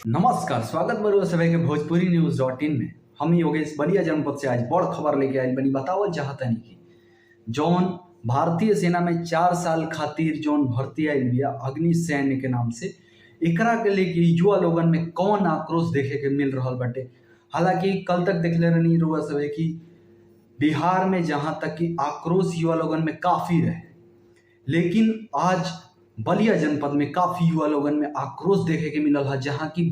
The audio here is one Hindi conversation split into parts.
नमस्कार, स्वागत बरुआ सभी के भोजपुरी न्यूज़.in में। हम योगेश बलिया जनपद से आज बड़ खबर लेके आए बनी। बतावल चाहतनी कि जौन भारतीय सेना में 4 साल खातिर जौन भर्ती आयल बिया अग्नि सैन्य के नाम से, एकरा के लेके युवा लोगन में कौन आक्रोश देखे के मिल रहा बाटे। हालांकि कल तक देखले रहनी रुआ सभी कि बिहार में जहां तक कि आक्रोश युवा लोगन में काफी रहे, लेकिन आज बलिया जनपद में काफी युवा लोगन में आक्रोश देखे के मिलल है, जहां की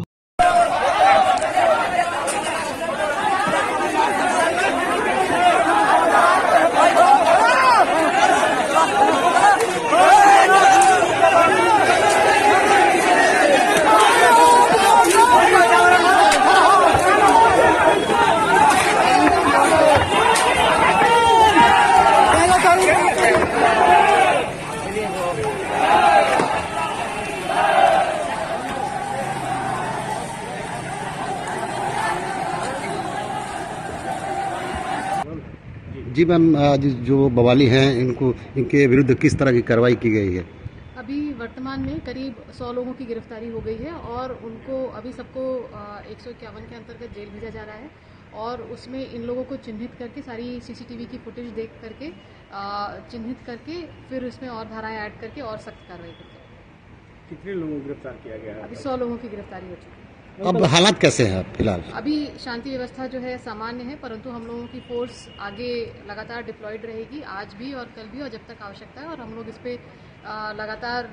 जी मैम, आज जो बवाली हैं इनके विरुद्ध किस तरह की कार्रवाई की गई है? अभी वर्तमान में करीब 100 लोगों की गिरफ्तारी हो गई है और उनको अभी सबको 151 के अंतर्गत जेल भेजा जा रहा है और उसमें इन लोगों को चिन्हित करके सारी सीसीटीवी की फुटेज देख करके चिन्हित करके फिर उसमें और धाराएं ऐड करके और सख्त कार्रवाई करते हैं। कितने लोगों को गिरफ्तार किया गया है? अभी 100 लोगों की गिरफ्तारी हो चुकी है। अब हालात कैसे हैं फिलहाल? अभी शांति व्यवस्था जो है सामान्य है, परंतु हम लोगों की फोर्स आगे लगातार डिप्लॉयड रहेगी, आज भी और कल भी और जब तक आवश्यकता है, और हम लोग इस पे लगातार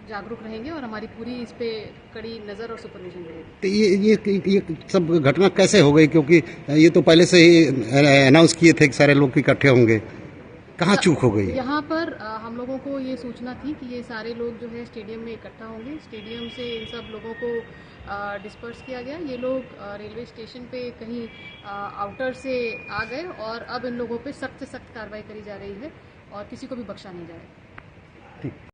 जागरूक रहेंगे और हमारी पूरी इस पे कड़ी नज़र और सुपरविजन रहेगी। तो ये सब घटना कैसे हो गई, क्योंकि ये तो पहले से ही अनाउंस किए थे कि सारे लोग इकट्ठे होंगे, कहाँ चूक हो गई? यहाँ पर हम लोगों को ये सूचना थी कि ये सारे लोग जो है स्टेडियम में इकट्ठा होंगे। स्टेडियम से इन सब लोगों को डिस्पर्स किया गया। ये लोग रेलवे स्टेशन पे कहीं आउटर से आ गए और अब इन लोगों पे सख्त से सख्त कार्रवाई करी जा रही है और किसी को भी बख्शा नहीं जाएगा।